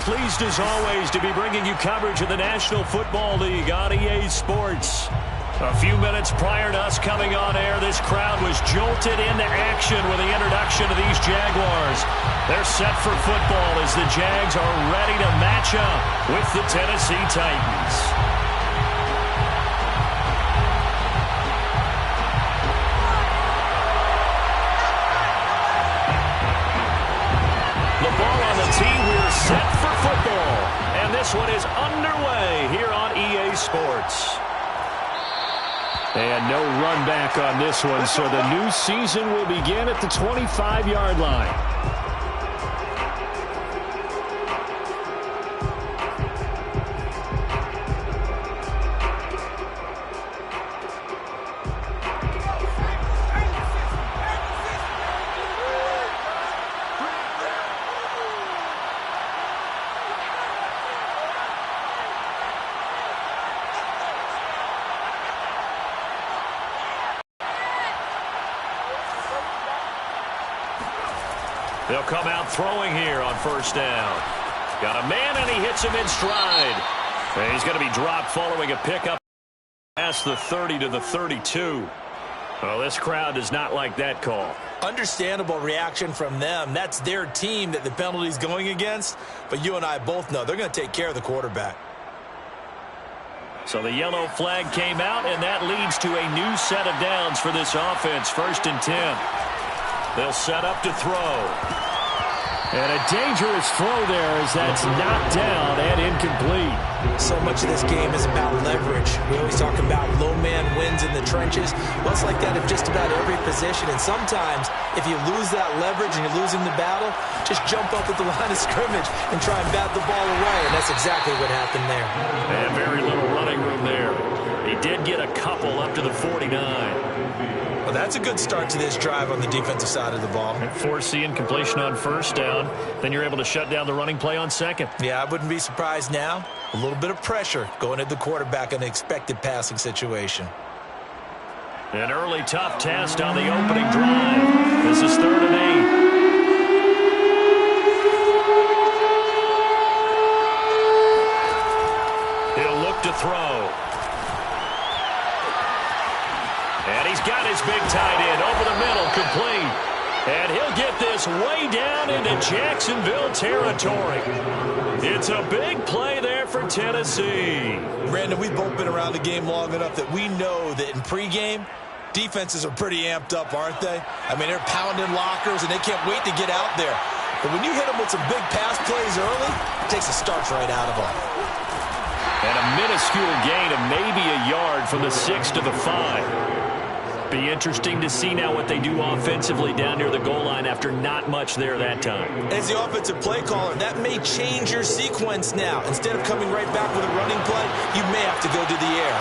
pleased as always to be bringing you coverage of the National Football League on EA Sports. A few minutes prior to us coming on air, this crowd was jolted into action with the introduction of these Jaguars. They're set for football as the Jags are ready to match up with the Tennessee Titans. The ball on the tee, we're set for football. And this one is underway here on EA Sports. And no run back on this one, so the new season will begin at the 25-yard line. They'll come out throwing here on first down. Got a man, and he hits him in stride. And he's going to be dropped following a pickup past the 30 to the 32. Well, this crowd does not like that call. Understandable reaction from them. That's their team that the penalty's going against. But you and I both know they're going to take care of the quarterback. So the yellow flag came out, and that leads to a new set of downs for this offense. 1st and 10. They'll set up to throw. And a dangerous throw there as that's knocked down and incomplete. So much of this game is about leverage. We always talk about low man wins in the trenches. Well, it's like that of just about every position. And sometimes, if you lose that leverage and you're losing the battle, just jump up at the line of scrimmage and try and bat the ball away. And that's exactly what happened there. And very little running room there. He did get a couple up to the 49. Well, that's a good start to this drive on the defensive side of the ball. Forcing completion on first down. Then you're able to shut down the running play on second. Yeah, I wouldn't be surprised now. A little bit of pressure going at the quarterback in an expected passing situation. An early tough test on the opening drive. This is 3rd and 8. He'll look to throw. And he's got his big tight end over the middle, complete. And he'll get this way down into Jacksonville territory. It's a big play there for Tennessee. Brandon, we've both been around the game long enough that we know that in pregame, defenses are pretty amped up, aren't they? I mean, they're pounding lockers, and they can't wait to get out there. But when you hit them with some big pass plays early, it takes the starch right out of them. And a minuscule gain of maybe a yard from the 6 to the 5. Be interesting to see now what they do offensively down near the goal line after not much there that time. As the offensive play caller, that may change your sequence now. Instead of coming right back with a running play, you may have to go to the air.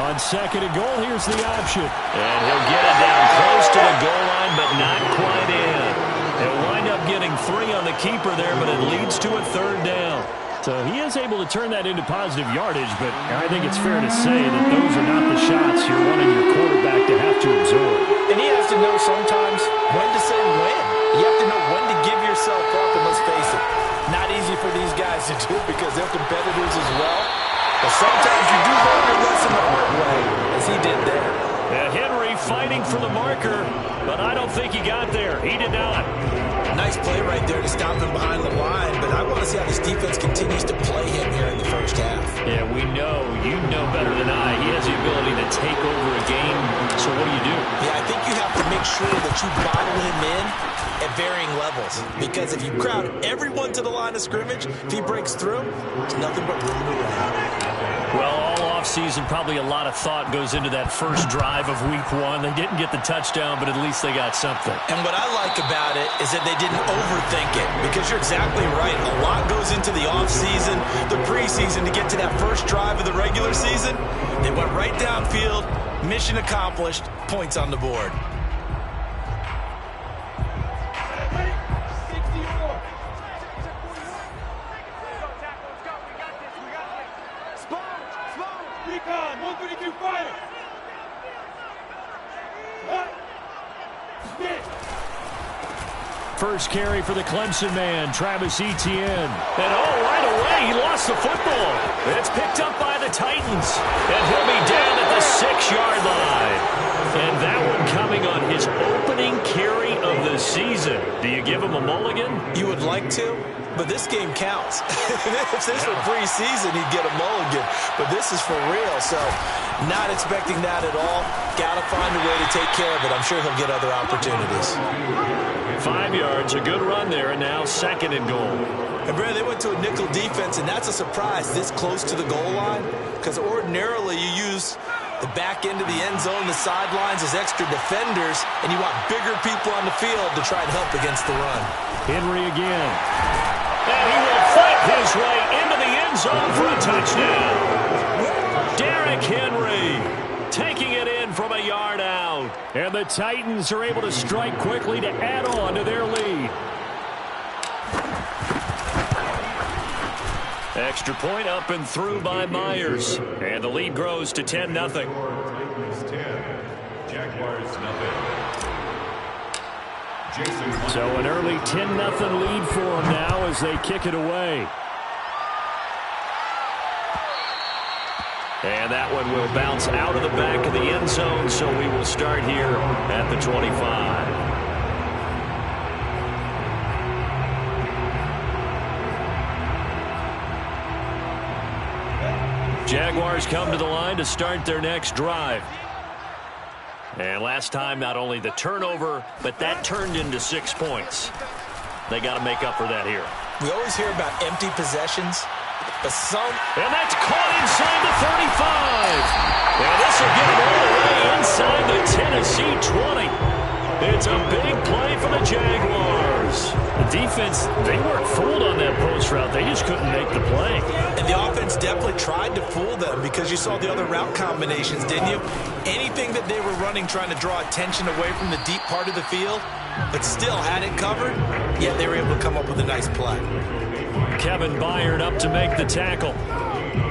On 2nd and goal, here's the option. And he'll get it down close to the goal line, but not quite in. He'll wind up getting 3 on the keeper there, but it leads to a 3rd down. So he is able to turn that into positive yardage, but I think it's fair to say that those are not the shots you're wanting your quarterback to have to absorb. And he has to know sometimes when to say when. You have to know when to give yourself up, and let's face it, not easy for these guys to do because they're competitors as well. But sometimes you do learn your lesson the hard way, as he did there. And Henry fighting for the marker, but I don't think he got there. He did not. Nice play right there to stop him behind the line, but I want to see how this defense continues to play him here in the first half. Yeah, we know, you know better than I, he has the ability to take over a game, so what do you do? Yeah, I think you have to make sure that you bottle him in at varying levels, because if you crowd everyone to the line of scrimmage, if he breaks through, it's nothing but room to run. Well, all offseason, probably a lot of thought goes into that first drive of week 1. They didn't get the touchdown, but at least they got something. And what I like about it is that they didn't overthink it, because you're exactly right. A lot goes into the offseason, the preseason to get to that first drive of the regular season. They went right downfield, mission accomplished, points on the board. Recon, 132 fire. What? Spit. First carry for the Clemson man, Travis Etienne. And right away, he lost the football. It's picked up by the Titans. And he'll be down at the 6-yard line. And that one coming on his opening carry of the season. Do you give him a mulligan? You would like to, but this game counts. If this were preseason, he'd get a mulligan. But this is for real, so not expecting that at all. Got to find a way to take care of it. I'm sure he'll get other opportunities. 5 yards, a good run there, and now 2nd and goal. And, Brad, they went to a nickel defense, and that's a surprise this close to the goal line, because ordinarily you use the back end of the end zone, the sidelines as extra defenders, and you want bigger people on the field to try and help against the run. Henry again. And he will fight his way into the end zone for a touchdown. Derrick Henry taking it in from a yard out. And the Titans are able to strike quickly to add on to their lead. Extra point up and through by Myers. And the lead grows to 10-0. Jaguars, So an early 10-0 lead for them now as they kick it away. And that one will bounce out of the back of the end zone, so we will start here at the 25. Jaguars come to the line to start their next drive. And last time, not only the turnover, but that turned into 6 points. They got to make up for that here. We always hear about empty possessions, but some... And that's caught inside the 35. And this will get him all the way inside the Tennessee 20. It's a big play for the Jaguars. The defense, they weren't fooled on that post route. They just couldn't make the play. And the offense definitely tried to fool them because you saw the other route combinations, didn't you? Anything that they were running trying to draw attention away from the deep part of the field, but still had it covered, yet they were able to come up with a nice play. Kevin Byard up to make the tackle.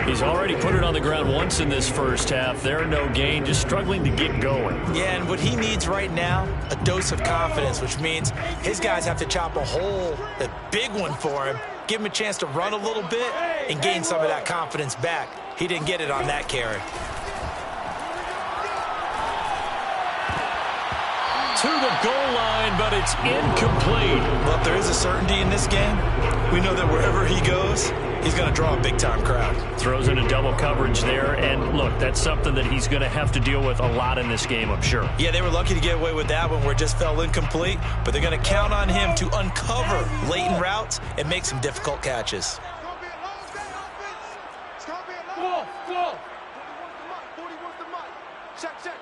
He's already put it on the ground once in this first half. There, no gain, just struggling to get going. Yeah, and what he needs right now, a dose of confidence, which means his guys have to chop a hole, a big one for him, give him a chance to run a little bit and gain some of that confidence back. He didn't get it on that carry. To the goal line, but it's incomplete. Well, if there is a certainty in this game, we know that wherever he goes, he's going to draw a big-time crowd. Throws in a double coverage there, and look, that's something that he's going to have to deal with a lot in this game, I'm sure. Yeah, they were lucky to get away with that one where it just fell incomplete, but they're going to count on him to uncover latent routes and make some difficult catches.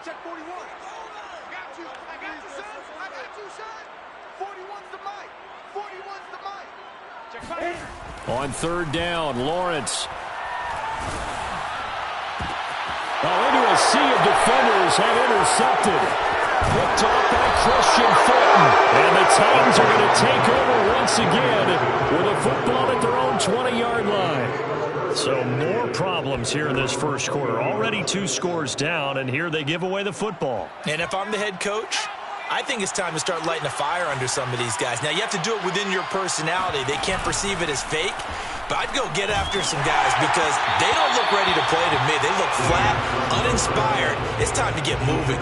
Check 41. I got you, son. 41's the mic. 41's the mic. Check 5. On third down, Lawrence. Into a sea of defenders have intercepted. Picked off by Christian Fulton. And the Titans are going to take over once again with a football at their own 20-yard line. So more problems here in this first quarter. Already 2 scores down, and here they give away the football. And if I'm the head coach, I think it's time to start lighting a fire under some of these guys. Now, you have to do it within your personality. They can't perceive it as fake. But I'd go get after some guys because they don't look ready to play to me. They look flat, uninspired. It's time to get moving.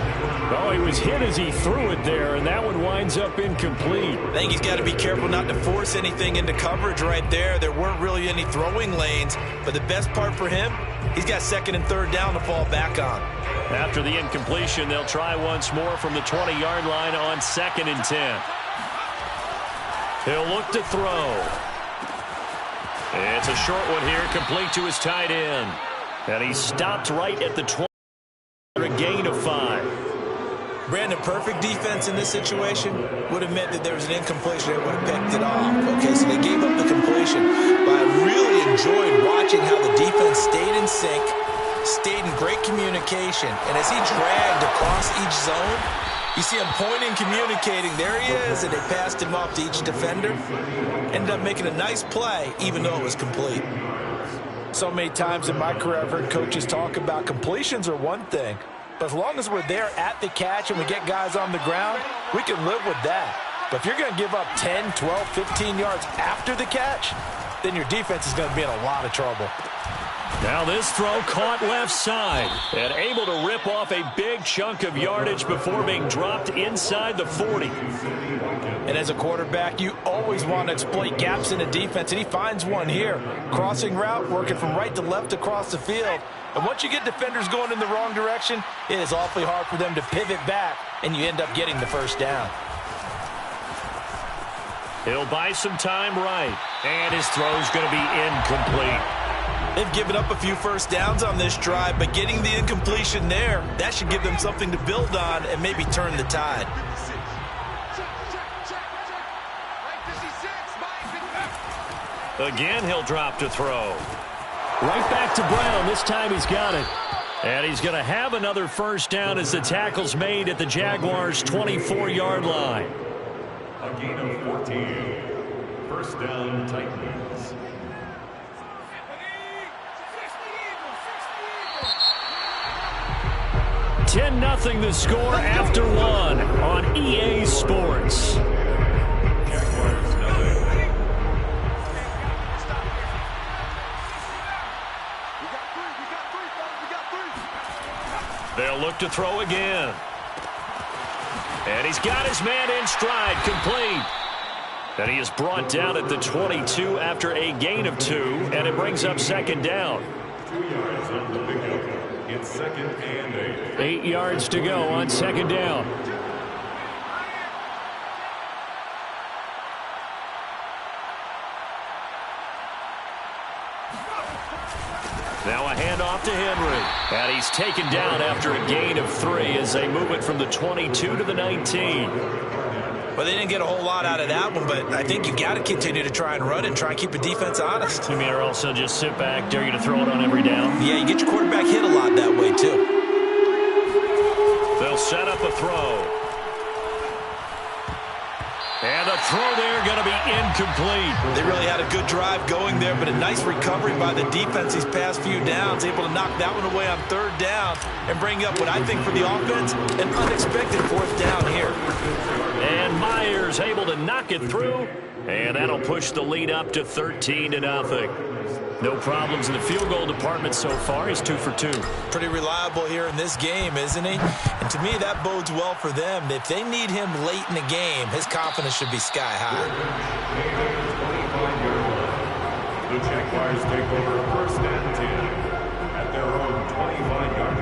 Oh, he was hit as he threw it there, and that one winds up incomplete. I think he's got to be careful not to force anything into coverage right there. There weren't really any throwing lanes. But the best part for him, he's got 2nd and 3rd down to fall back on. After the incompletion, they'll try once more from the 20-yard line on 2nd and 10. He'll look to throw. It's a short one here, complete to his tight end. And he stopped right at the 20 for a gain of 5. Brandon, perfect defense in this situation would have meant that there was an incompletion. They would have picked it off. Okay, so they gave up the completion. But I really enjoyed watching how the defense stayed in sync, stayed in great communication. And as he dragged across each zone, you see him pointing, communicating. There he is, and they passed him off to each defender. Ended up making a nice play, even though it was complete. So many times in my career, I've heard coaches talk about completions are one thing. But as long as we're there at the catch and we get guys on the ground, we can live with that. But if you're going to give up 10, 12, 15 yards after the catch, then your defense is going to be in a lot of trouble. Now this throw caught left side and able to rip off a big chunk of yardage before being dropped inside the 40. And as a quarterback, you always want to exploit gaps in the defense, and he finds one here. Crossing route, working from right to left across the field. And once you get defenders going in the wrong direction, it is awfully hard for them to pivot back, and you end up getting the first down. He'll buy some time right, and his throw's going to be incomplete. They've given up a few first downs on this drive, but getting the incompletion there, that should give them something to build on and maybe turn the tide. Again, he'll drop to throw. Right back to Brown. This time he's got it. And he's going to have another first down as the tackle's made at the Jaguars' 24-yard line. A gain of 14. First down, Titans. 10-0 the score after one on EA Sports. Jaguars 9. They'll look to throw again. And he's got his man in stride, complete. And he is brought down at the 22 after a gain of 2, and it brings up second down. 2 yards on the pickup. It's second and 8. 8 yards to go on second down. Now a handoff to Henry. And he's taken down after a gain of 3 as they move it from the 22 to the 19. Well, they didn't get a whole lot out of that one, but I think you got to continue to try and run and try and keep the defense honest. You mean, or also just sit back, dare you to throw it on every down? Yeah, you get your quarterback hit a lot that way, too. They'll set up a throw. And the throw there going to be incomplete. They really had a good drive going there, but a nice recovery by the defense these past few downs, able to knock that one away on third down and bring up what I think for the offense, an unexpected fourth down here. And Myers able to knock it through, and that'll push the lead up to 13-0. No problems in the field goal department so far. He's 2 for 2. Pretty reliable here in this game, isn't he? And to me, that bodes well for them. If they need him late in the game, his confidence should be sky high. The Jaguars take over first and 10 at their own 25-yard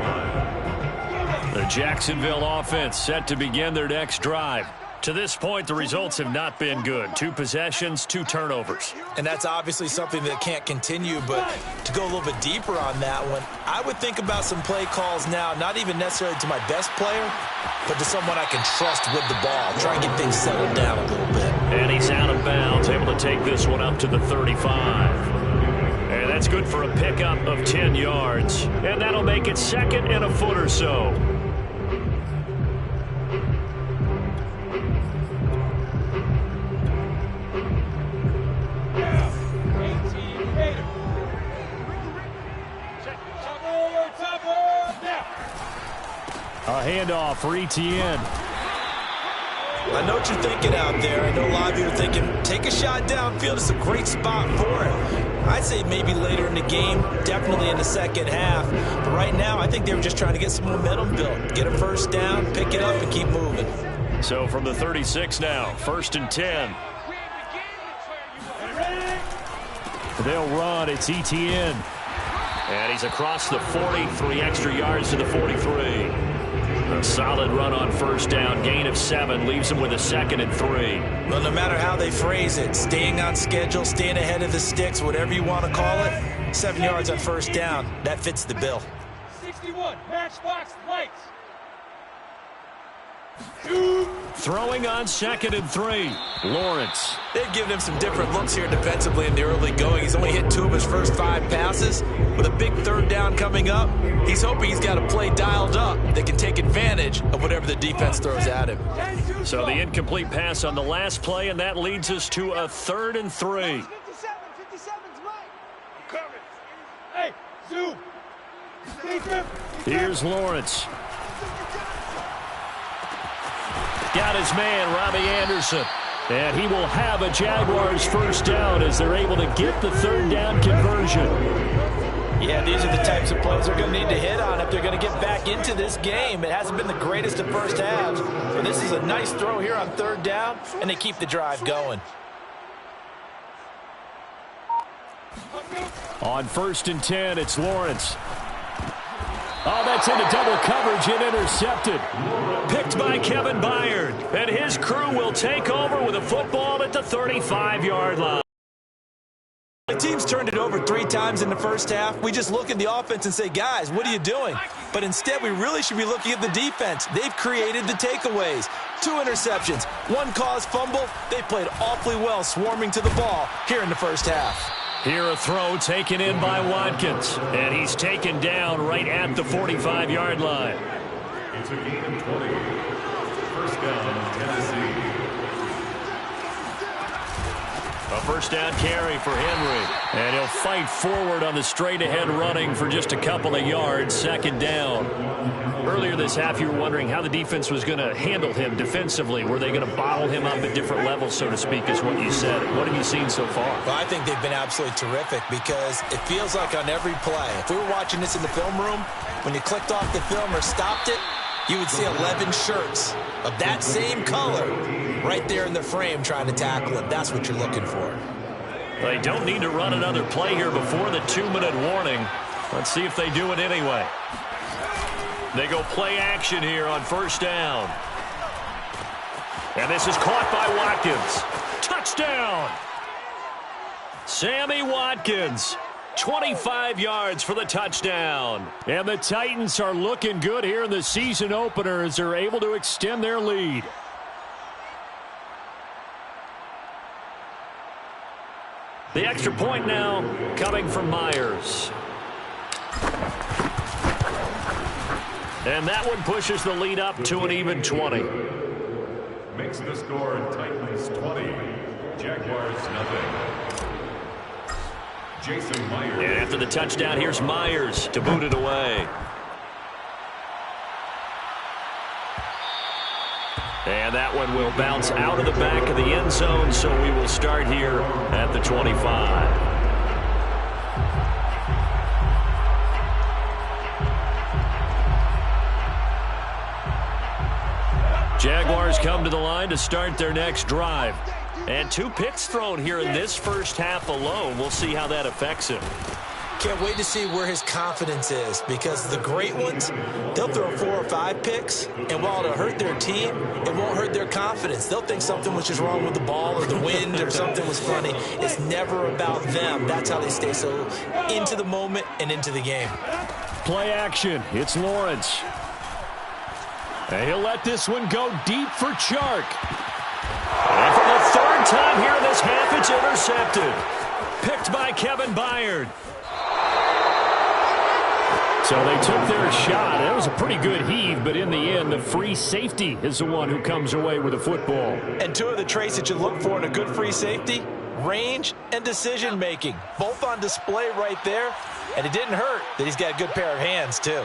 line. The Jacksonville offense set to begin their next drive. To this point, the results have not been good. 2 possessions, 2 turnovers. And that's obviously something that can't continue, but to go a little bit deeper on that one, I would think about some play calls now, not even necessarily to my best player, but to someone I can trust with the ball. Try and get things settled down a little bit. And he's out of bounds, able to take this one up to the 35. And that's good for a pickup of 10 yards. And that'll make it second and a foot or so. A handoff for Etienne. I know what you're thinking out there. I know a lot of you are thinking, take a shot downfield. It's a great spot for it. I'd say maybe later in the game, definitely in the second half. But right now, I think they were just trying to get some momentum built. Get a first down, pick it up, and keep moving. So from the 36 now, first and 10. They'll run. It's Etienne. And he's across the 40, 3 extra yards to the 43. A solid run on first down. Gain of 7 leaves him with a second and 3. Well, no matter how they phrase it, staying on schedule, staying ahead of the sticks, whatever you want to call it, 7 yards on first down, that fits the bill. 61, Matchbox Lights. Throwing on second and 3. Lawrence. They've given him some different looks here defensively in the early going. He's only hit 2 of his first 5 passes. With a big third down coming up, he's hoping he's got a play dialed up that can take advantage of whatever the defense throws at him. So the incomplete pass on the last play, and that leads us to a 3rd and 3. 57's Mike. Cover. Hey, zoom. Here's Lawrence. Got his man, Robbie Anderson. And he will have a Jaguars first down as they're able to get the third down conversion. Yeah, these are the types of plays they're going to need to hit on if they're going to get back into this game. It hasn't been the greatest of first halves, but this is a nice throw here on third down, and they keep the drive going. On 1st and 10, it's Lawrence. Oh, that's into double coverage and intercepted. Picked by Kevin Byard. And his crew will take over with a football at the 35-yard line. The team's turned it over 3 times in the first half. We just look at the offense and say, guys, what are you doing? But instead, we really should be looking at the defense. They've created the takeaways. 2 interceptions, 1 caused fumble. They played awfully well swarming to the ball here in the first half. Here a throw taken in by Watkins. And he's taken down right at the 45-yard line. It's a gain of 20. First down, Tennessee. A first down carry for Henry. And he'll fight forward on the straight-ahead running for just a couple of yards. Second down. Earlier this half, you were wondering how the defense was going to handle him defensively. Were they going to bottle him up at different levels, so to speak, is what you said. What have you seen so far? Well, I think they've been absolutely terrific because it feels like on every play, if we were watching this in the film room, when you clicked off the film or stopped it, you would see 11 shirts of that same color right there in the frame trying to tackle him. That's what you're looking for. They don't need to run another play here before the 2-minute warning. Let's see if they do it anyway. They go play action here on first down. And this is caught by Watkins. Touchdown! Sammy Watkins. 25 yards for the touchdown. And the Titans are looking good here in the season opener as they're able to extend their lead. The extra point now coming from Myers. And that one pushes the lead up to an even 20. Makes the score Titans 20, Jaguars nothing. Jason Myers. And after the touchdown, here's Myers to boot it away. And that one will bounce out of the back of the end zone, so we will start here at the 25. Jaguars come to the line to start their next drive. And 2 picks thrown here in this first half alone. We'll see how that affects him. Can't wait to see where his confidence is because the great ones, they'll throw 4 or 5 picks, and while it'll hurt their team, it won't hurt their confidence. They'll think something was just wrong with the ball or the wind or something was funny. It's never about them. That's how they stay so into the moment and into the game. Play action. It's Lawrence. And he'll let this one go deep for Chark. And for the 3rd time here in this half, it's intercepted. Picked by Kevin Byard. So they took their shot. It was a pretty good heave, but in the end, the free safety is the one who comes away with the football. And 2 of the traits that you look for in a good free safety, range and decision-making. Both on display right there, and it didn't hurt that he's got a good pair of hands, too.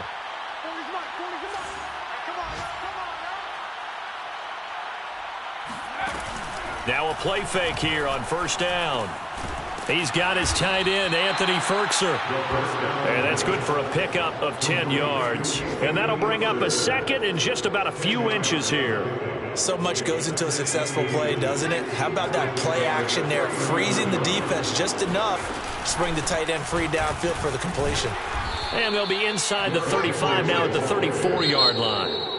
Now a play fake here on first down. He's got his tight end, Anthony Firkser. And that's good for a pickup of 10 yards. And that'll bring up a second and just about a few inches here. So much goes into a successful play, doesn't it? How about that play action there, freezing the defense just enough to bring the tight end free downfield for the completion. And they'll be inside the 35 now at the 34-yard line.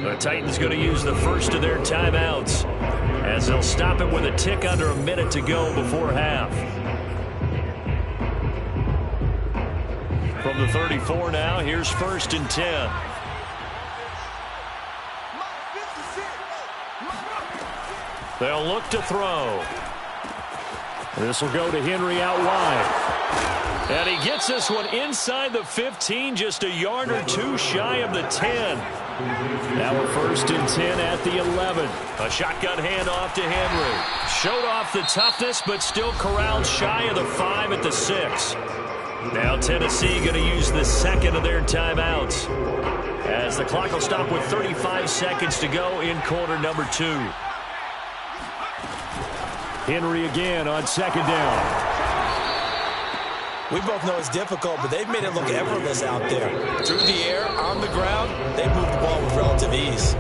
The Titans going to use the first of their timeouts as they'll stop it with a tick under a minute to go before half. From the 34 now, here's 1st and 10. They'll look to throw. This will go to Henry out wide. And he gets this one inside the 15, just a yard or 2 shy of the 10. Now a 1st and 10 at the 11. A shotgun handoff to Henry. Showed off the toughness, but still corralled shy of the 5 at the 6. Now Tennessee going to use the second of their timeouts, as the clock will stop with 35 seconds to go in quarter number 2. Henry again on second down. We both know it's difficult, but they've made it look effortless out there. Through the air, on the ground, they've moved the ball with relative ease.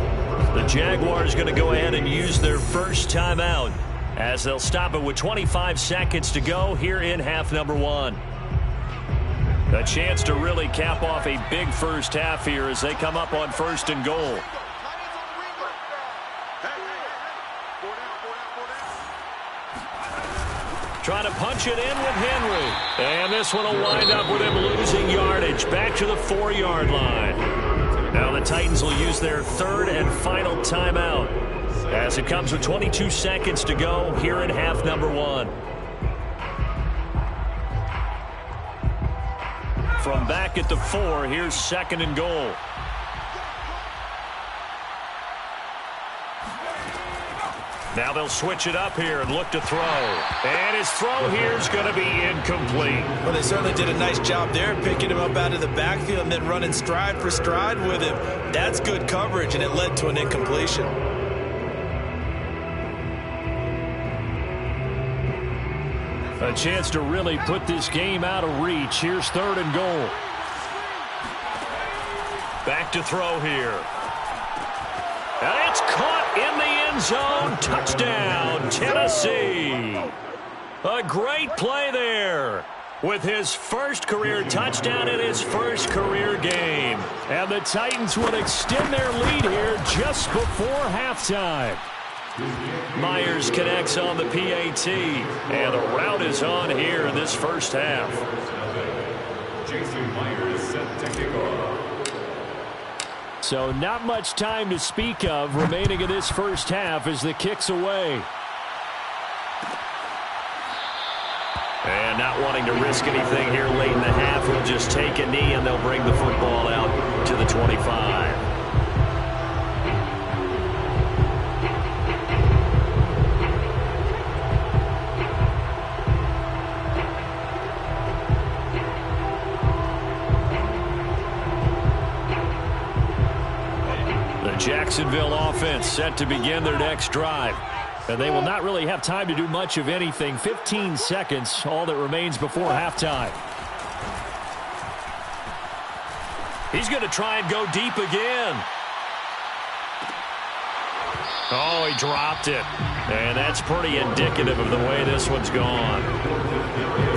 The Jaguars going to go ahead and use their first timeout as they'll stop it with 25 seconds to go here in half number 1. A chance to really cap off a big first half here as they come up on 1st and goal. Trying to punch it in with Henry. And this one will wind up with him losing yardage back to the 4-yard line. Now the Titans will use their 3rd and final timeout as it comes with 22 seconds to go here in half number 1. From back at the 4, here's 2nd and goal. Now they'll switch it up here and look to throw. And his throw here is going to be incomplete. Well, they certainly did a nice job there, picking him up out of the backfield and then running stride for stride with him. That's good coverage, and it led to an incompletion. A chance to really put this game out of reach. Here's 3rd and goal. Back to throw here. And it's caught in the end zone. Touchdown, Tennessee. A great play there with his first career touchdown in his first career game. And the Titans would extend their lead here just before halftime. Myers connects on the PAT, and the route is on here in this first half. Jason Myers set to kick off. So not much time to speak of remaining in this first half as the kick's away. And not wanting to risk anything here late in the half, we'll just take a knee and they'll bring the football out to the 25. Jacksonville offense set to begin their next drive. And they will not really have time to do much of anything. 15 seconds, all that remains before halftime. He's going to try and go deep again. Oh, he dropped it. And that's pretty indicative of the way this one's gone.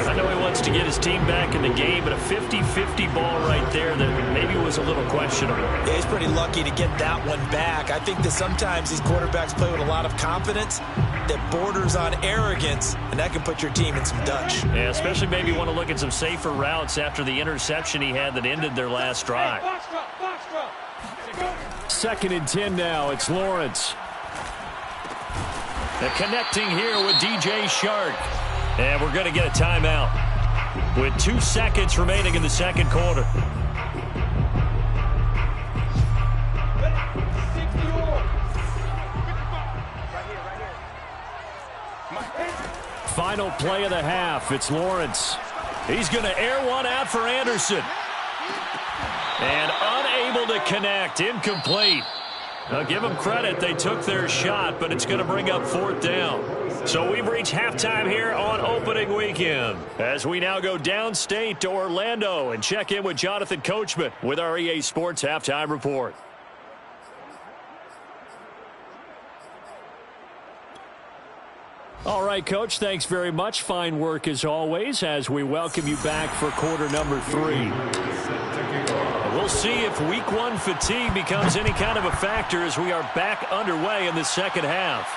I know he wants to get his team back in the game, but a 50-50 ball right there that maybe was a little questionable. Yeah, he's pretty lucky to get that one back. I think that sometimes these quarterbacks play with a lot of confidence that borders on arrogance, and that can put your team in some Dutch. Yeah, especially maybe want to look at some safer routes after the interception he had that ended their last drive. Box drop. 2nd and 10 now. It's Lawrence. And connecting here with DJ Shark. And we're going to get a timeout with 2 seconds remaining in the second quarter. Final play of the half. It's Lawrence. He's going to air one out for Anderson. And unable to connect. Incomplete. Now, give them credit. They took their shot, but it's going to bring up 4th down. So we've reached halftime here on opening weekend as we now go downstate to Orlando and check in with Jonathan Coachman with our EA Sports Halftime Report. All right, Coach, thanks very much. Fine work as always as we welcome you back for quarter number 3. We'll see if week 1 fatigue becomes any kind of a factor as we are back underway in the second half.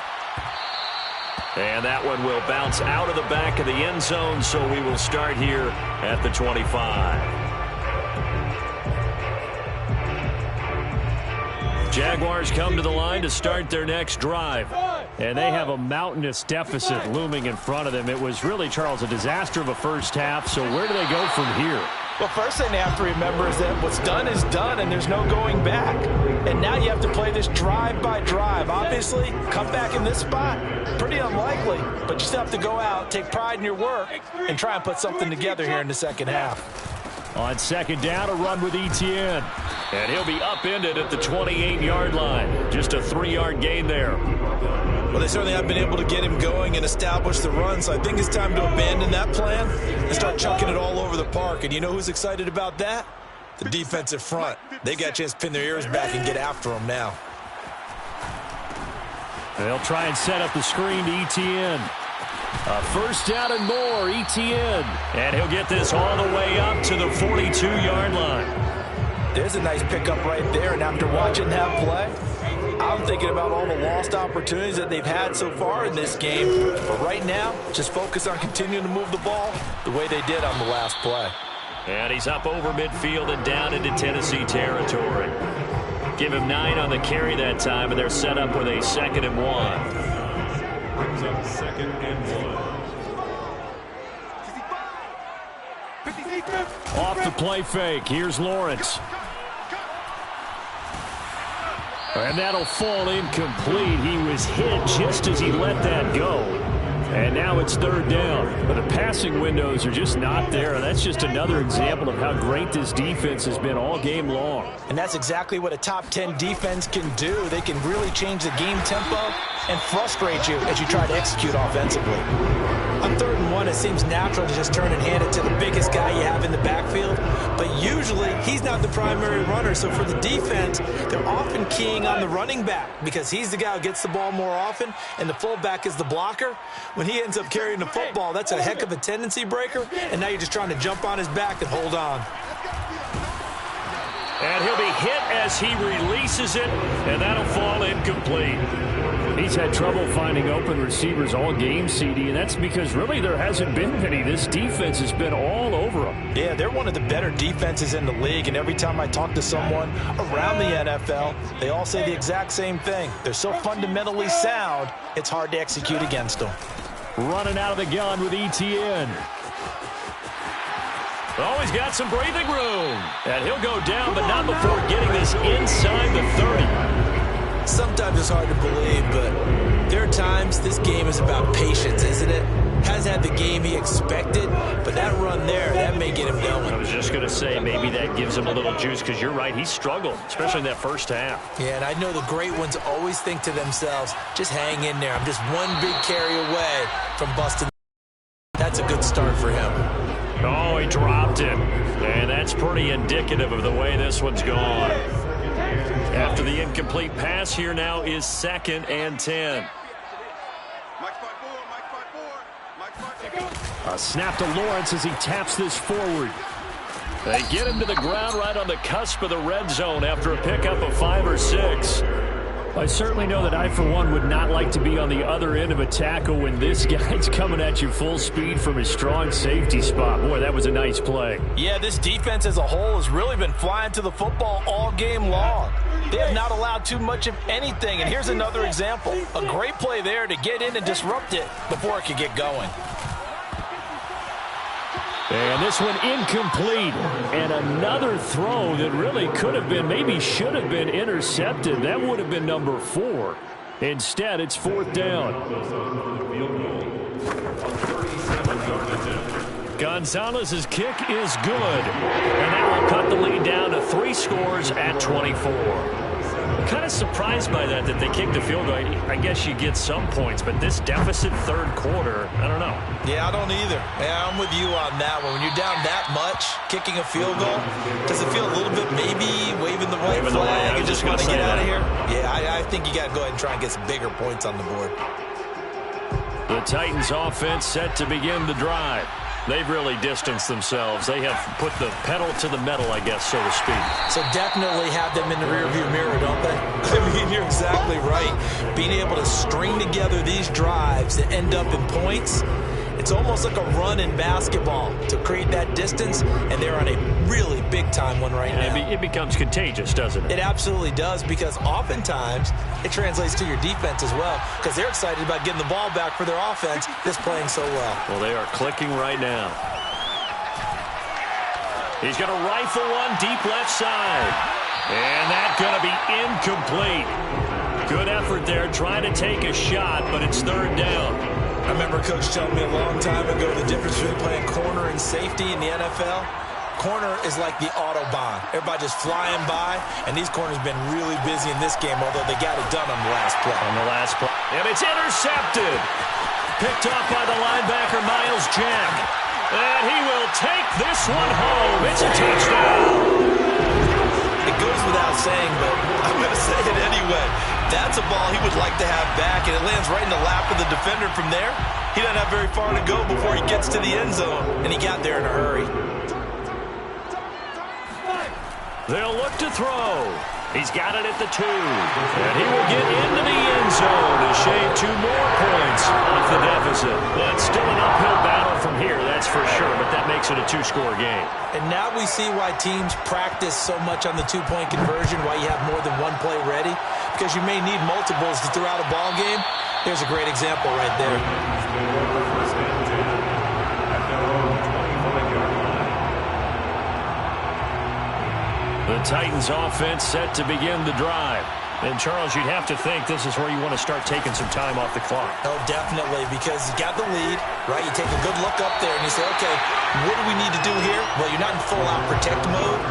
And that one will bounce out of the back of the end zone, so we will start here at the 25. Jaguars come to the line to start their next drive. And they have a mountainous deficit looming in front of them. It was really, Charles, a disaster of a first half, so where do they go from here? Well, first thing they have to remember is that what's done is done, and there's no going back. And now you have to play this drive by drive. Obviously, come back in this spot, pretty unlikely. But you still have to go out, take pride in your work, and try and put something together here in the second half. On second down, a run with Etienne. And he'll be upended at the 28-yard line. Just a 3-yard gain there. Well, they certainly have been able to get him going and establish the run, so I think it's time to abandon that plan and start chucking it all over the park. And you know who's excited about that? The defensive front. They got a chance to pin their ears back and get after him now. They'll try and set up the screen to Etienne. A first down and more, Etienne. And he'll get this all the way up to the 42-yard line. There's a nice pickup right there, and after watching that play, I'm thinking about all the lost opportunities that they've had so far in this game. But right now, just focus on continuing to move the ball the way they did on the last play. And he's up over midfield and down into Tennessee territory. Give him 9 on the carry that time, and they're set up with a 2nd and 1. Brings up 2nd and 1. Off the play fake. Here's Lawrence. And that'll fall incomplete. He was hit just as he let that go. And now it's 3rd down. But the passing windows are just not there. That's just another example of how great this defense has been all game long. And that's exactly what a top 10 defense can do. They can really change the game tempo and frustrate you as you try to execute offensively. On 3rd and 1, it seems natural to just turn and hand it to the biggest guy you have in the backfield. But usually, he's not the primary runner. So for the defense, they're often keying on the running back because he's the guy who gets the ball more often, and the fullback is the blocker. When he ends up carrying the football, that's a heck of a tendency breaker, and now you're just trying to jump on his back and hold on. And he'll be hit as he releases it, and that'll fall incomplete. He's had trouble finding open receivers all game, CD, and that's because really there hasn't been many. This defense has been all over them. Yeah, they're one of the better defenses in the league, and every time I talk to someone around the NFL, they all say the exact same thing. They're so fundamentally sound, it's hard to execute against them. Running out of the gun with Etienne. Oh, he's got some breathing room. And he'll go down, but not before getting this inside the 30. Sometimes it's hard to believe, but there are times this game is about patience, isn't it? Has had the game he expected, but that run there, that may get him going. I was just going to say, maybe that gives him a little juice, because you're right, he struggled, especially in that first half. Yeah, and I know the great ones always think to themselves, just hang in there. I'm just one big carry away from busting. That's a good start for him. Oh, he dropped it. And that's pretty indicative of the way this one's gone. After the incomplete pass, here now is 2nd and 10. A snap to Lawrence as he taps this forward. They get him to the ground right on the cusp of the red zone after a pickup of 5 or 6. I certainly know that I, for one, would not like to be on the other end of a tackle when this guy's coming at you full speed from his strong safety spot. Boy, that was a nice play. Yeah, this defense as a whole has really been flying to the football all game long. They have not allowed too much of anything, and here's another example. A great play there to get in and disrupt it before it could get going. And this one incomplete. And another throw that really could have been, maybe should have been intercepted. That would have been number 4. Instead, it's 4th down. Gonzalez's kick is good. And that will cut the lead down to 3 scores at 24. Kind of surprised by that they kicked the field goal. I guess you get some points, but this deficit 3rd quarter, I don't know. Yeah, I don't either. Yeah, I'm with you on that one. When you're down that much, kicking a field goal, does it feel a little bit maybe waving the white flag and just want to get out of here? Yeah, I think you got to go ahead and try and get some bigger points on the board. The Titans offense set to begin the drive. They've really distanced themselves. They have put the pedal to the metal, I guess, so to speak. So definitely have them in the rearview mirror, don't they? I mean, you're exactly right. Being able to string together these drives that end up in points, it's almost like a run in basketball to create that distance, and they're on a really big-time one right now. It becomes contagious, doesn't it? It absolutely does, because oftentimes it translates to your defense as well, because they're excited about getting the ball back for their offense that's playing so well. Well, they are clicking right now. He's going to rifle one deep left side. And that's going to be incomplete. Good effort there, trying to take a shot, but it's 3rd down. I remember Coach telling me a long time ago the difference between playing corner and safety in the NFL. Corner is like the Autobahn. Everybody just flying by, and these corners have been really busy in this game, although they got it done on the last play. On the last play. And it's intercepted. Picked off by the linebacker, Myles Jack. And he will take this one home. It's a touchdown. It goes without saying, but I'm going to say it anyway. That's a ball he would like to have back, and it lands right in the lap of the defender from there. He doesn't have very far to go before he gets to the end zone, and he got there in a hurry. They'll look to throw. He's got it at the 2. And he will get into the end zone to shave 2 more points off the deficit. But still an uphill battle from here, that's for sure. But that makes it a 2-score game. And now we see why teams practice so much on the 2-point conversion, why you have more than one play ready. Because you may need multiples to throw out a ball game. Here's a great example right there. First and 10 at their own 25-yard line. The Titans offense set to begin the drive. And, Charles, you'd have to think this is where you want to start taking some time off the clock. Oh, definitely, because you got the lead, right? You take a good look up there and you say, okay, what do we need to do here? Well, you're not in full-out protect mode.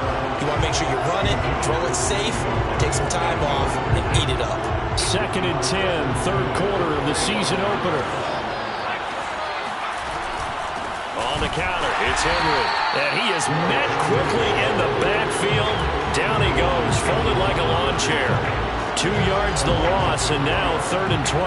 You want to make sure you run it, throw it safe, take some time off, and eat it up. 2nd and 10, third quarter of the season opener. On the counter, it's Henry. And he is met quickly in the backfield. Down he goes, folded like a lawn chair. 2 yards the loss, and now 3rd and 12.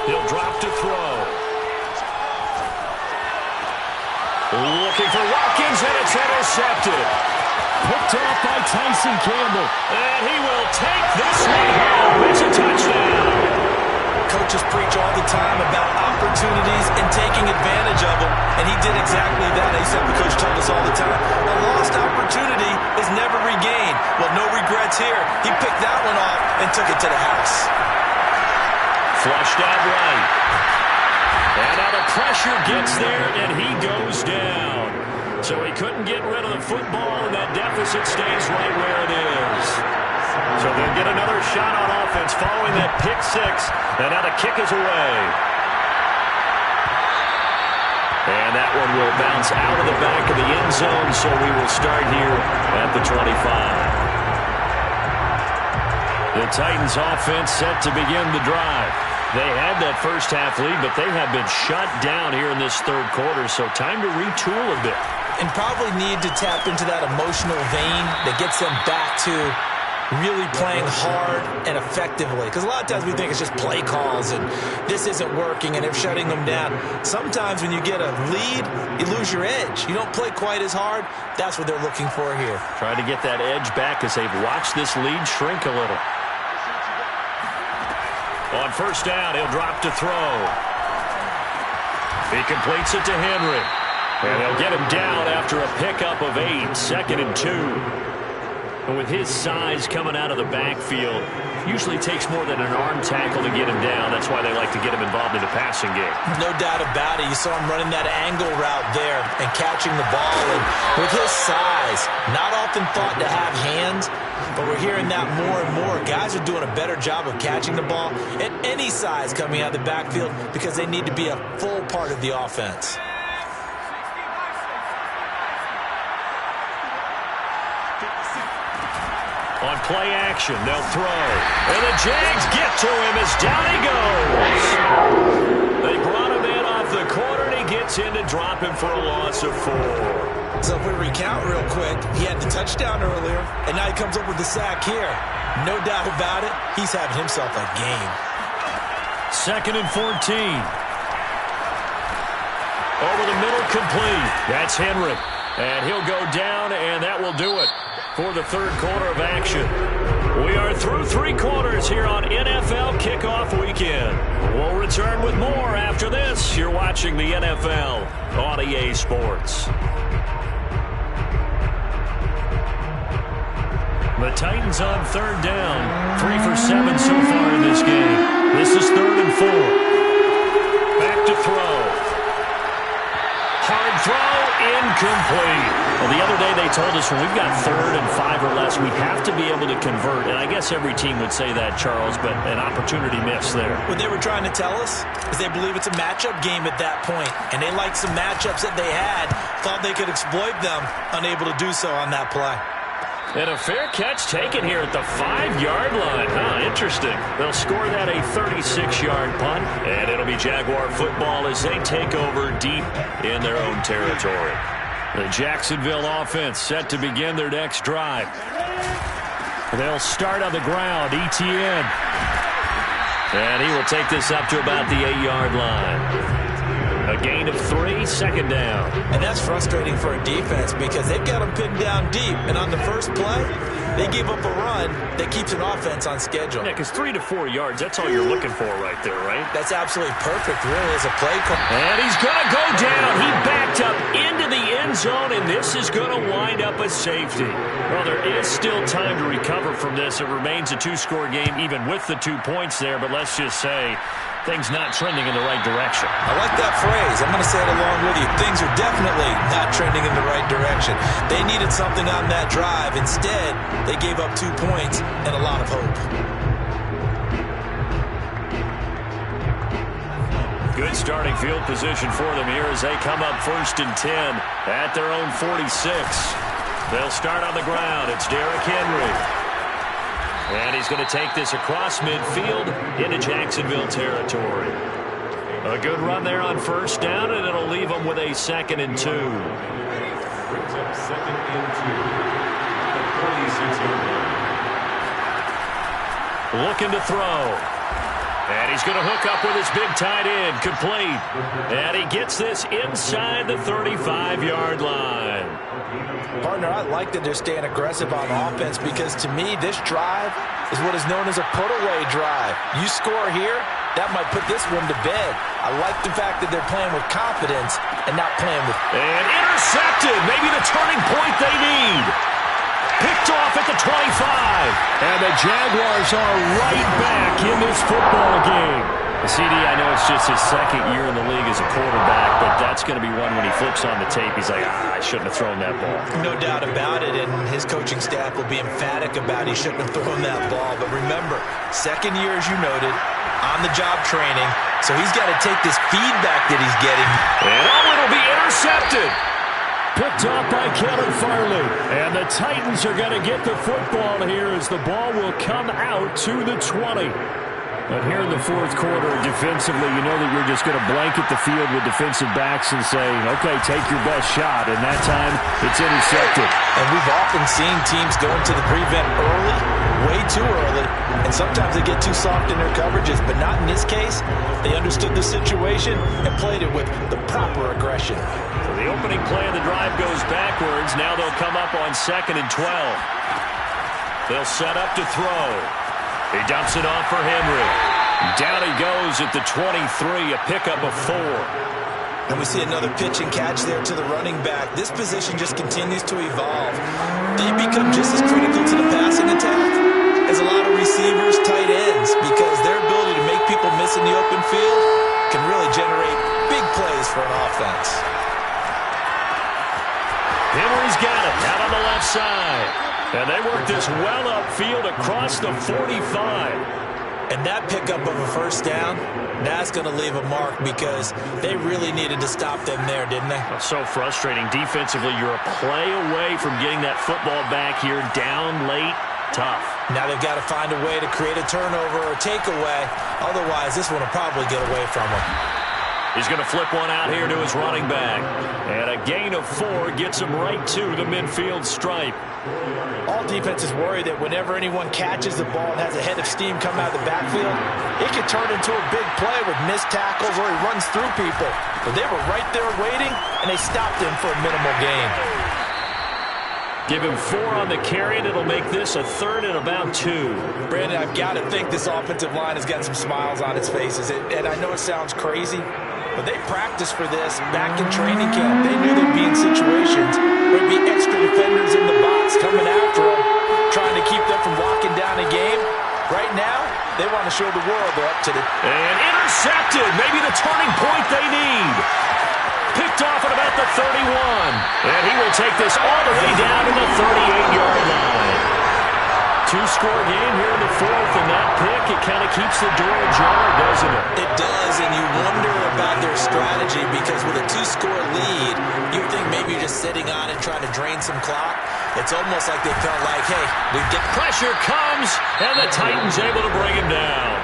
He'll drop to throw. Looking for Watkins, and it's intercepted. Picked off by Tyson Campbell. And he will take this one home. It's a touchdown. Coaches preach all the time about opportunities and taking advantage of them, and he did exactly that. He said the coach told us all the time, a lost opportunity is never regained. Well, no regrets here. He picked that one off and took it to the house. Flushed out right. And now the pressure gets there, and he goes down. So he couldn't get rid of the football, and that deficit stays right where it is. So they'll get another shot on offense following that pick 6. And now the kick is away. And that one will bounce out of the back of the end zone, so we will start here at the 25. The Titans offense set to begin the drive. They had that first half lead, but they have been shut down here in this third quarter, so time to retool a bit. And probably need to tap into that emotional vein that gets them back to really playing hard and effectively. Because a lot of times we think it's just play calls and this isn't working and they're shutting them down. Sometimes when you get a lead, you lose your edge. You don't play quite as hard. That's what they're looking for here. Trying to get that edge back as they've watched this lead shrink a little. On first down, he'll drop to throw. He completes it to Henry. And they'll get him down after a pickup of 8, 2nd and 2. And with his size coming out of the backfield, usually takes more than an arm tackle to get him down. That's why they like to get him involved in the passing game. No doubt about it. You saw him running that angle route there and catching the ball. And with his size, not often thought to have hands, but we're hearing that more and more. Guys are doing a better job of catching the ball at any size coming out of the backfield because they need to be a full part of the offense. On play action, they'll throw. And the Jags get to him as down he goes. They brought him in off the corner, and he gets in to drop him for a loss of 4. So if we recount real quick, he had the touchdown earlier, and now he comes up with the sack here. No doubt about it, he's having himself a game. 2nd and 14. Over the middle, complete. That's Henry. And he'll go down, and that will do it for the third quarter of action. We are through 3 quarters here on NFL Kickoff Weekend. We'll return with more after this. You're watching the NFL on EA Sports. The Titans on third down. 3 for 7 so far in this game. This is 3rd and 4. Back to throw. Hard throw, incomplete. Well, the other day they told us when we've got 3rd and 5 or less, we have to be able to convert. And I guess every team would say that, Charles, but an opportunity missed there. What they were trying to tell us is they believe it's a matchup game at that point, and they liked some matchups that they had, thought they could exploit them, unable to do so on that play. And a fair catch taken here at the 5-yard line. Huh, interesting. They'll score that a 36-yard punt, and it'll be Jaguar football as they take over deep in their own territory. The Jacksonville offense set to begin their next drive. They'll start on the ground. Etienne. And he will take this up to about the 8-yard line. A gain of 3, 2nd down. And that's frustrating for a defense because they've got them pinned down deep. And on the first play, they gave up a run that keeps an offense on schedule. Yeah, because 3 to 4 yards, that's all you're looking for right there, right? That's absolutely perfect, really, as a play call. And he's going to go down. He backed up into the end zone, and this is going to wind up a safety. Well, there is still time to recover from this. It remains a 2-score game, even with the 2 points there. But let's just say things not trending in the right direction. I like that phrase. I'm going to say it along with you. Things are definitely not trending in the right direction. They needed something on that drive. Instead, they gave up 2 points and a lot of hope. Good starting field position for them here as they come up 1st and 10 at their own 46. They'll start on the ground. It's Derrick Henry. And he's going to take this across midfield into Jacksonville territory. A good run there on 1st down, and it'll leave them with a 2nd and 2. Brings up 2nd and 2. The 46-yard line. Looking to throw. And he's going to hook up with his big tight end. Complete. And he gets this inside the 35-yard line. Partner, I like that they're staying aggressive on offense because to me, this drive is what is known as a put-away drive. You score here, that might put this one to bed. I like the fact that they're playing with confidence and not playing with... And intercepted. Maybe the turning point they need. Picked off at the 25. And the Jaguars are right back in this football game. CD, I know it's just his 2nd year in the league as a quarterback, but that's going to be one when he flips on the tape. He's like, I shouldn't have thrown that ball. No doubt about it, and his coaching staff will be emphatic about he shouldn't have thrown that ball. But remember, 2nd year, as you noted, on-the-job training, so he's got to take this feedback that he's getting. And it'll be intercepted. Picked off by Kevin Farley. And the Titans are going to get the football here as the ball will come out to the 20. But here in the 4th quarter, defensively, you know that you're just going to blanket the field with defensive backs and say, okay, take your best shot. And that time, it's intercepted. And we've often seen teams go into the prevent early, way too early, and sometimes they get too soft in their coverages, but not in this case. They understood the situation and played it with the proper aggression. So the opening play of the drive goes backwards. Now they'll come up on 2nd and 12. They'll set up to throw. He dumps it off for Henry. Down he goes at the 23, a pickup of 4. And we see another pitch and catch there to the running back. This position just continues to evolve. They become just as critical to the passing attack as a lot of receivers, tight ends, because their ability to make people miss in the open field can really generate big plays for an offense. Henry's got it out on the left side. And they work this well upfield across the 45. And that pickup of a 1st down, that's going to leave a mark because they really needed to stop them there, didn't they? So frustrating. Defensively, you're a play away from getting that football back here down late. Tough. Now they've got to find a way to create a turnover or takeaway. Otherwise, this one will probably get away from them. He's going to flip one out here to his running back. And a gain of 4 gets him right to the midfield stripe. All defenses worry that whenever anyone catches the ball and has a head of steam come out of the backfield, it can turn into a big play with missed tackles or he runs through people. But they were right there waiting, and they stopped him for a minimal gain. Give him 4 on the carry, and it'll make this a 3rd and about 2. Brandon, I've got to think this offensive line has got some smiles on its faces. And I know it sounds crazy, but they practiced for this back in training camp. They knew they'd be in situations where there'd be extra defenders in the box coming after them, trying to keep them from walking down a game. Right now, they want to show the world they're up to the... And intercepted. Maybe the turning point they need. Picked off at about the 31. And he will take this all the way down to the 38-yard line. Two-score game here in the fourth, and that pick, it kind of keeps the door ajar, doesn't it? It does, and you wonder about their strategy because with a two-score lead, you think maybe you're just sitting on it trying to drain some clock. It's almost like they felt like, hey, we get pressure comes, and the Titans able to bring him down.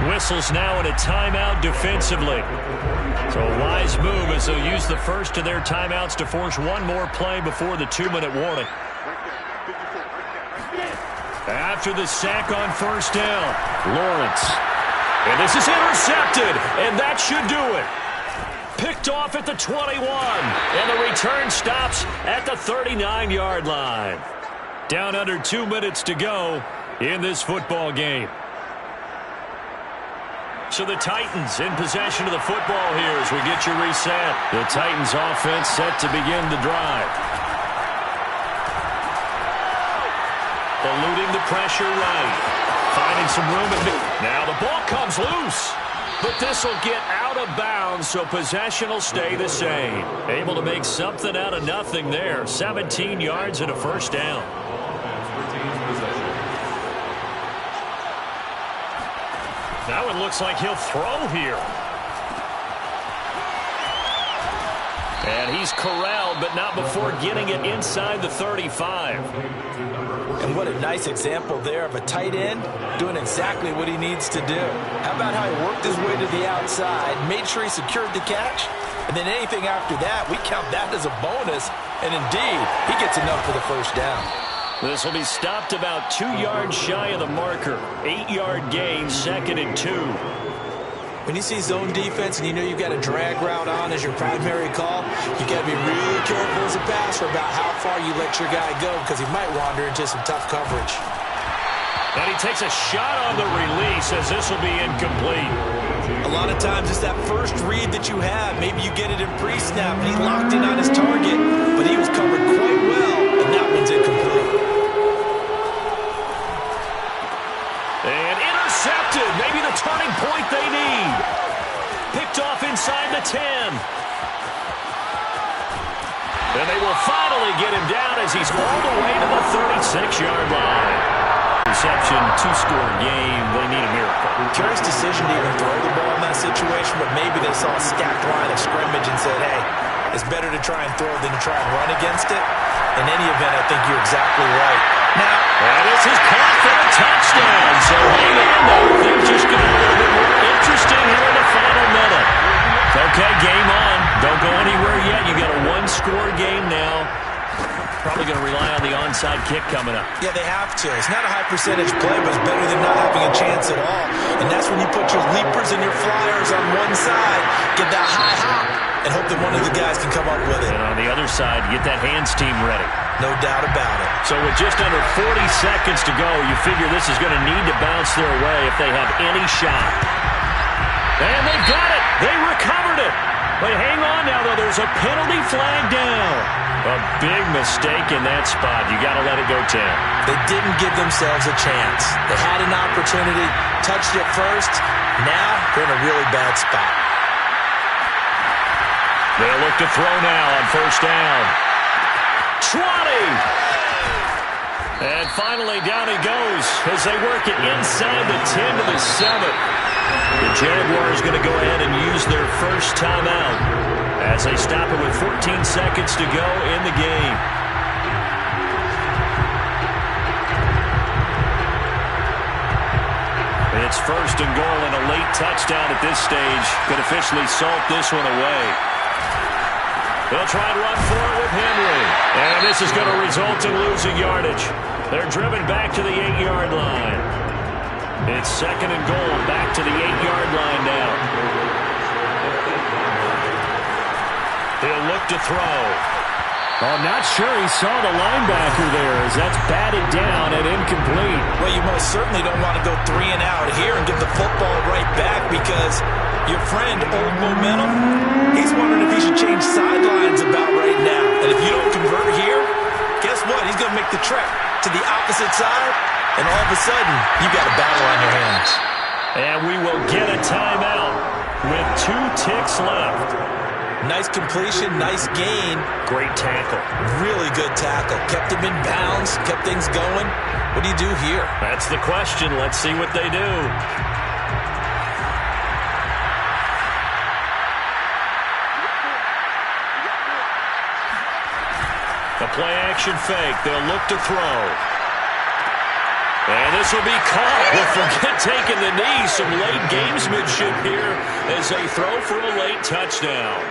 Whistles now in a timeout defensively. So a wise move as they'll use the first of their timeouts to force one more play before the 2-minute warning. After the sack on first down, Lawrence. And this is intercepted, and that should do it. Picked off at the 21, and the return stops at the 39-yard line. Down under 2 minutes to go in this football game. So the Titans in possession of the football here as we get you reset. The Titans offense set to begin the drive. Eluding the pressure right. Finding some room. Now the ball comes loose. But this will get out of bounds, so possession will stay the same. Able to make something out of nothing there. 17 yards and a first down. Now it looks like he'll throw here. And he's corralled, but not before getting it inside the 35. And what a nice example there of a tight end doing exactly what he needs to do. How about how he worked his way to the outside, made sure he secured the catch, and then anything after that, we count that as a bonus. And indeed, he gets enough for the first down. This will be stopped about 2 yards shy of the marker. 8-yard gain, 2nd and 2. When you see zone defense and you know you've got a drag route on as your primary call, you got to be really careful as a passer about how far you let your guy go because he might wander into some tough coverage. And he takes a shot on the release as this will be incomplete. A lot of times it's that first read that you have. Maybe you get it in pre-snap and he locked in on his target, but he was covered quite well, and that one's incomplete. And intercepted. Maybe the turning point they need. Picked off inside the 10. And they will finally get him down as he's all the way to the 36-yard line. Reception, two-score game. They need a miracle. Curious decision to even throw the ball in that situation, but maybe they saw a stacked line of scrimmage and said, hey, it's better to try and throw than to try and run against it. In any event, I think you're exactly right. Now, and this is caught for a touchdown. So hang on, though. Things just get a little bit more interesting here in the final minute. Okay, game on. Don't go anywhere yet. You got a one-score game now. Probably going to rely on the onside kick coming up. Yeah, they have to. It's not a high percentage play, but it's better than not having a chance at all. And that's when you put your leapers and your flyers on one side, get that high hop, and hope that one of the guys can come up with it. And on the other side, get that hands team ready. No doubt about it. So with just under 40 seconds to go, you figure this is going to need to bounce their way if they have any shot. And they've got it. They recovered it. But hang on now, though. There's a penalty flag down. A big mistake in that spot. You got to let it go 10. They didn't give themselves a chance. They had an opportunity, touched it first. Now they're in a really bad spot. They'll look to throw now on first down. 20! And finally down he goes as they work it inside the 10 to the 7. The Jaguars going to go ahead and use their first timeout as they stop it with 14 seconds to go in the game. It's first and goal, and a late touchdown at this stage could officially salt this one away. They'll try and run for it with Henry. And this is going to result in losing yardage. They're driven back to the 8-yard line. It's second and goal, back to the 8-yard line now. He'll look to throw. I'm not sure he saw the linebacker there as that's batted down and incomplete. Well, you most certainly don't want to go 3 and out here and give the football right back because your friend, Old Momentum, he's wondering if he should change sidelines about right now. And if you don't convert here, guess what? He's going to make the trek to the opposite side, and all of a sudden, you've got a battle on your hands. And we will get a timeout with 2 ticks left. Nice completion, nice gain. Great tackle. Really good tackle. Kept him in bounds, kept things going. What do you do here? That's the question. Let's see what they do. The play-action fake. They'll look to throw. And this will be caught. Well, forget taking the knee. Some late gamesmanship here as they throw for a late touchdown.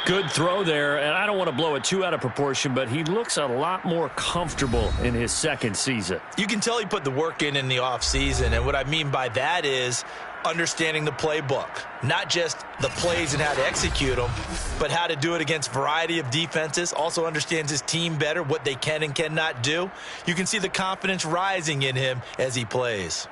Good throw there, and I don't want to blow it too out of proportion, but he looks a lot more comfortable in his second season. You can tell he put the work in the offseason, and what I mean by that is understanding the playbook. Not just the plays and how to execute them, but how to do it against a variety of defenses. Also understands his team better, what they can and cannot do. You can see the confidence rising in him as he plays.